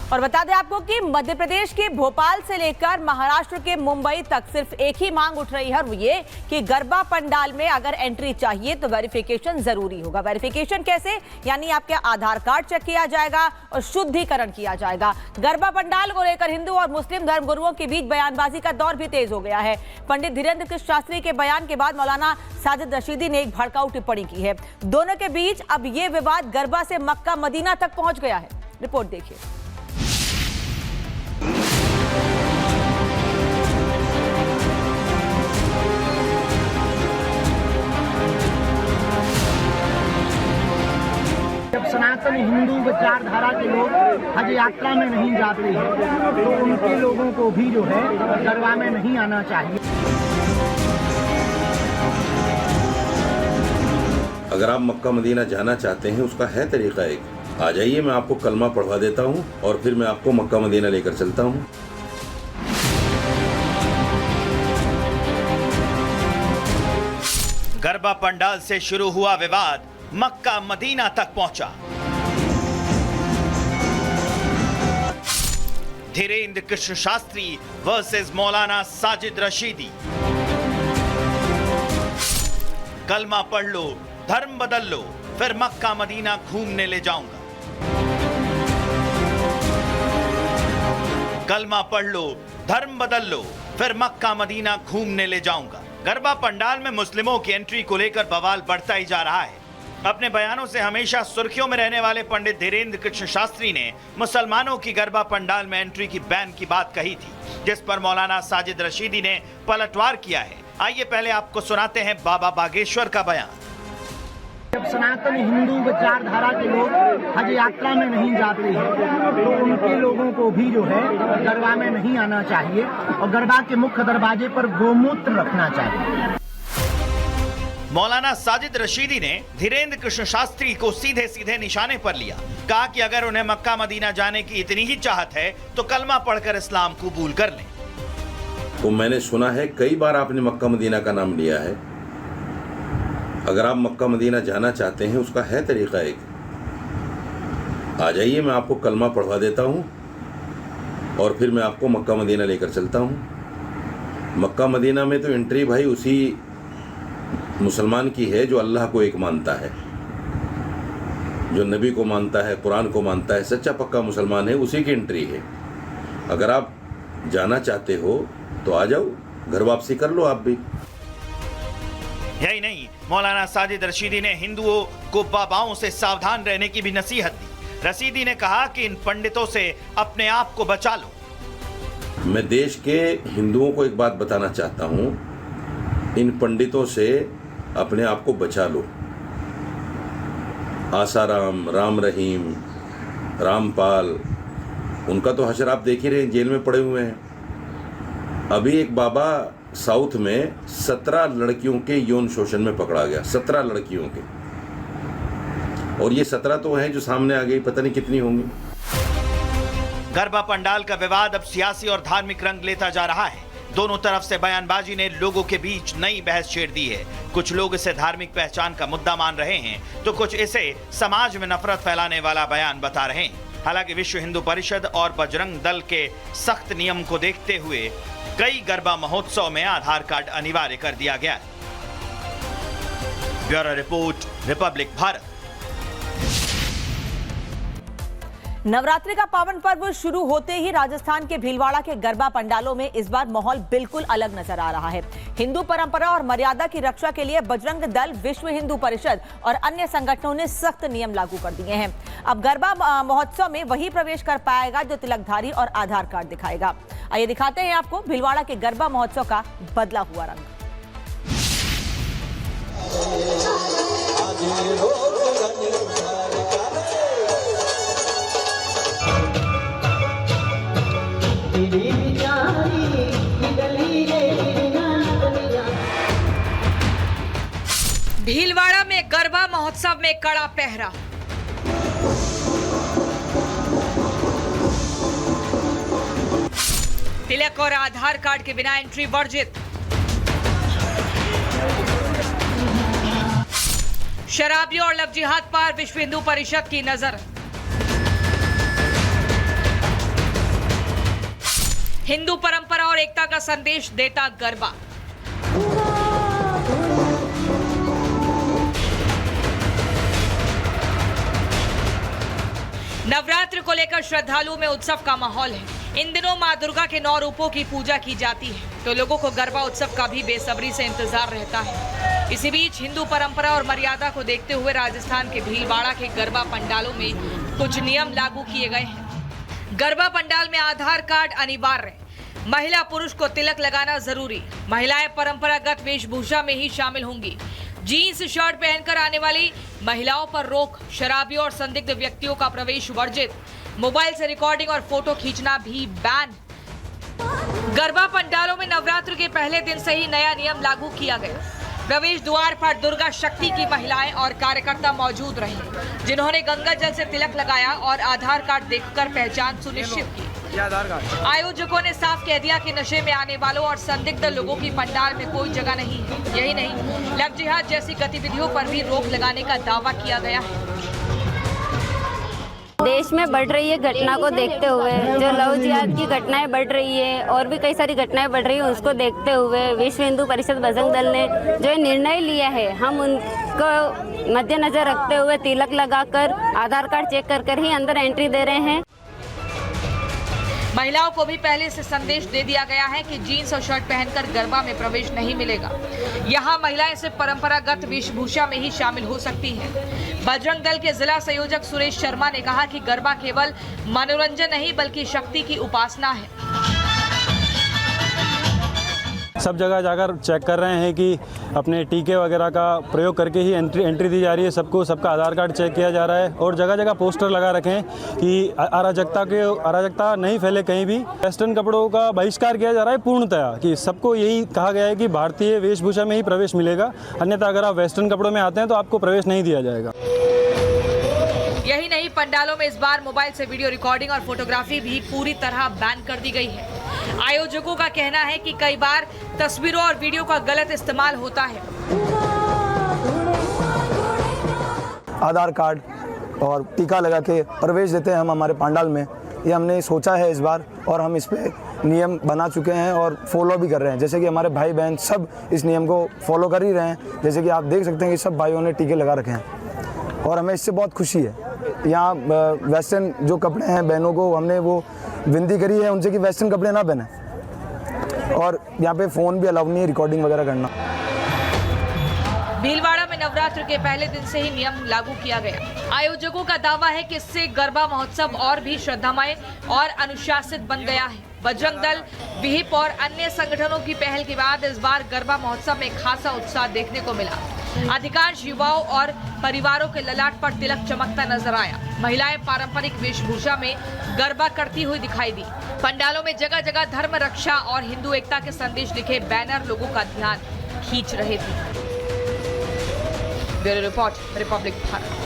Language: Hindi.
और बता दें आपको कि मध्य प्रदेश के भोपाल से लेकर महाराष्ट्र के मुंबई तक सिर्फ एक ही मांग उठ रही है, वो ये कि गरबा पंडाल में अगर एंट्री चाहिए तो वेरिफिकेशन जरूरी होगा। वेरिफिकेशन कैसे? यानी आपके आधार कार्ड चेक किया जाएगा और शुद्धिकरण किया जाएगा। गरबा पंडाल को लेकर हिंदू और मुस्लिम धर्मगुरुओं के बीच बयानबाजी का दौर भी तेज हो गया है। पंडित धीरेंद्र कृष्ण शास्त्री के बयान के बाद मौलाना साजिद रशीदी ने एक भड़काऊ टिप्पणी की है। दोनों के बीच अब ये विवाद गरबा से मक्का मदीना तक पहुंच गया है। रिपोर्ट देखिए। जब सनातन हिंदू विचारधारा के लोग हज यात्रा में नहीं जाते हैं तो उनके लोगों को भी जो है गरबा में नहीं आना चाहिए। अगर आप मक्का मदीना जाना चाहते हैं उसका है तरीका एक, आ जाइए, मैं आपको कलमा पढ़वा देता हूँ और फिर मैं आपको मक्का मदीना लेकर चलता हूँ। गरबा पंडाल से शुरू हुआ विवाद मक्का मदीना तक पहुंचा। धीरेंद्र कृष्ण शास्त्री वर्सेस मौलाना साजिद रशीदी। कलमा पढ़ लो, धर्म बदल लो, फिर मक्का मदीना घूमने ले जाऊंगा। कलमा पढ़ लो, धर्म बदल लो, फिर मक्का मदीना घूमने ले जाऊंगा। गरबा पंडाल में मुस्लिमों की एंट्री को लेकर बवाल बढ़ता ही जा रहा है। अपने बयानों से हमेशा सुर्खियों में रहने वाले पंडित धीरेंद्र कृष्ण शास्त्री ने मुसलमानों की गरबा पंडाल में एंट्री की बैन की बात कही थी, जिस पर मौलाना साजिद रशीदी ने पलटवार किया है। आइए पहले आपको सुनाते हैं बाबा बागेश्वर का बयान। जब सनातन हिंदू विचारधारा के लोग हज यात्रा में नहीं जाते हैं तो उनके लोगों को भी जो है गरबा में नहीं आना चाहिए और गरबा के मुख्य दरवाजे पर गोमूत्र रखना चाहिए। मौलाना साजिद रशीदी ने धीरेंद्र कृष्ण शास्त्री को सीधे सीधे निशाने पर लिया। कहा कि अगर उन्हें मक्का मदीना जाने की इतनी ही चाहत है तो कलमा पढ़कर इस्लाम कबूल कर लें। तो मैंने सुना है कई बार आपने मक्का मदीना का नाम लिया है। अगर आप मक्का मदीना जाना चाहते हैं उसका है तरीका एक, आ जाइए, मैं आपको कलमा पढ़वा देता हूँ और फिर मैं आपको मक्का मदीना लेकर चलता हूँ। मक्का मदीना में तो एंट्री भाई उसी मुसलमान की है जो अल्लाह को एक मानता है, जो नबी को मानता है, कुरान को मानता है, सच्चा पक्का मुसलमान है, उसी की एंट्री है। अगर आप जाना चाहते हो तो आ जाओ, घर वापसी कर लो आप भी। यही नहीं, मौलाना साजिद रशीदी ने हिंदुओं को बाबाओं से सावधान रहने की भी नसीहत दी। रशीदी ने कहा कि इन पंडितों से अपने आप को बचा लो। मैं देश के हिंदुओं को एक बात बताना चाहता हूँ, इन पंडितों से अपने आप को बचा लो। आसाराम, राम रहीम, रामपाल, उनका तो हशर आप देख ही रहे, जेल में पड़े हुए हैं। अभी एक बाबा साउथ में 17 लड़कियों के यौन शोषण में पकड़ा गया, 17 लड़कियों के, और ये 17 तो हैं जो सामने आ गई, पता नहीं कितनी होंगी। गरबा पंडाल का विवाद अब सियासी और धार्मिक रंग लेता जा रहा है। दोनों तरफ से बयानबाजी ने लोगों के बीच नई बहस छेड़ दी है। कुछ लोग इसे धार्मिक पहचान का मुद्दा मान रहे हैं तो कुछ इसे समाज में नफरत फैलाने वाला बयान बता रहे हैं। हालांकि विश्व हिंदू परिषद और बजरंग दल के सख्त नियम को देखते हुए कई गरबा महोत्सव में आधार कार्ड अनिवार्य कर दिया गया है। Bureau report, Republic Bharat. Navratri का पावन पर्व शुरू होते ही राजस्थान के भीलवाड़ा के गरबा पंडालों में इस बार माहौल बिल्कुल अलग नजर आ रहा है। हिंदू परंपरा और मर्यादा की रक्षा के लिए बजरंग दल, विश्व हिंदू परिषद और अन्य संगठनों ने सख्त नियम लागू कर दिए हैं। अब गरबा महोत्सव में वही प्रवेश कर पाएगा जो तिलकधारी और आधार कार्ड दिखाएगा। आइए दिखाते हैं आपको भीलवाड़ा के गरबा महोत्सव का बदला हुआ रंग। भीलवाड़ा में गरबा महोत्सव में कड़ा पहरा। तिलक और आधार कार्ड के बिना एंट्री वर्जित। शराबियों और लव जिहाद पर विश्व हिंदू परिषद की नजर। हिंदू परंपरा और एकता का संदेश देता गरबा। नवरात्र को लेकर श्रद्धालुओं में उत्सव का माहौल है। इन दिनों मां दुर्गा के 9 रूपों की पूजा की जाती है, तो लोगों को गरबा उत्सव का भी बेसब्री से इंतजार रहता है। इसी बीच हिंदू परंपरा और मर्यादा को देखते हुए राजस्थान के भीलवाड़ा के गरबा पंडालों में कुछ नियम लागू किए गए हैं। गरबा पंडाल में आधार कार्ड अनिवार्य, महिला पुरुष को तिलक लगाना जरूरी, महिलाएं परंपरागत वेशभूषा में ही शामिल होंगी, जीन्स शर्ट पहनकर आने वाली महिलाओं पर रोक, शराबियों और संदिग्ध व्यक्तियों का प्रवेश वर्जित, मोबाइल से रिकॉर्डिंग और फोटो खींचना भी बैन। गरबा पंडालों में नवरात्र के पहले दिन से ही नया नियम लागू किया गया। प्रवेश द्वार पर दुर्गा शक्ति की महिलाएं और कार्यकर्ता मौजूद रहे, जिन्होंने गंगा जल से तिलक लगाया और आधार कार्ड देखकर पहचान सुनिश्चित की। आयोजकों ने साफ कह दिया कि नशे में आने वालों और संदिग्ध लोगों की पंडाल में कोई जगह नहीं है। यही नहीं, लव जिहाद जैसी गतिविधियों पर भी रोक लगाने का दावा किया गया है। देश में बढ़ रही है घटना को देखते हुए, जो लव जिहाद की घटनाएं बढ़ रही है और भी कई सारी घटनाएं बढ़ रही है, उसको देखते हुए विश्व हिंदू परिषद बजरंग दल ने जो निर्णय लिया है, हम उनको मद्देनजर रखते हुए तिलक लगाकर आधार कार्ड चेक कर ही अंदर एंट्री दे रहे हैं। महिलाओं को भी पहले से संदेश दे दिया गया है कि जीन्स और शर्ट पहनकर गरबा में प्रवेश नहीं मिलेगा। यहाँ महिलाएं सिर्फ परंपरागत वेशभूषा में ही शामिल हो सकती हैं। बजरंग दल के जिला संयोजक सुरेश शर्मा ने कहा कि गरबा केवल मनोरंजन नहीं बल्कि शक्ति की उपासना है। सब जगह जाकर चेक कर रहे हैं कि अपने टीके वगैरह का प्रयोग करके ही एंट्री दी जा रही है। सबका आधार कार्ड चेक किया जा रहा है और जगह जगह पोस्टर लगा रखे हैं कि अराजकता नहीं फैले कहीं भी। वेस्टर्न कपड़ों का बहिष्कार किया जा रहा है पूर्णतया, कि सबको यही कहा गया है कि भारतीय वेशभूषा में ही प्रवेश मिलेगा, अन्यथा अगर आप वेस्टर्न कपड़ों में आते हैं तो आपको प्रवेश नहीं दिया जाएगा। यही नहीं, पंडालों में इस बार मोबाइल से वीडियो रिकॉर्डिंग और फोटोग्राफी भी पूरी तरह बैन कर दी गई है। आयोजकों का कहना है कि कई बार तस्वीरों और वीडियो का गलत इस्तेमाल होता है। आधार कार्ड और टीका लगा के प्रवेश देते हैं हम हमारे पंडाल में, ये हमने सोचा है इस बार और हम इस पे नियम बना चुके हैं और फॉलो भी कर रहे हैं। जैसे कि हमारे भाई बहन सब इस नियम को फॉलो कर ही रहे हैं। जैसे कि आप देख सकते हैं कि सब भाइयों ने टीके लगा रखे हैं और हमें इससे बहुत खुशी है। यहाँ वेस्टर्न जो कपड़े हैं, बहनों को हमने वो विनती करी है उनसे कि वेस्टर्न कपड़े ना पहने, और यहाँ पे फ़ोन भी अलाउ नहीं है रिकॉर्डिंग वगैरह करना। भीलवाड़ा में नवरात्र के पहले दिन से ही नियम लागू किया गया। आयोजकों का दावा है कि इससे गरबा महोत्सव और भी श्रद्धामय और अनुशासित बन गया है। बजरंग दल, विहिप और अन्य संगठनों की पहल के बाद इस बार गरबा महोत्सव में खासा उत्साह देखने को मिला। अधिकांश युवाओं और परिवारों के ललाट पर तिलक चमकता नजर आया। महिलाएं पारंपरिक वेशभूषा में गरबा करती हुई दिखाई दी। पंडालों में जगह जगह धर्म रक्षा और हिंदू एकता के संदेश लिखे बैनर लोगों का ध्यान खींच रहे थे। Bureau report, Republic Bharat.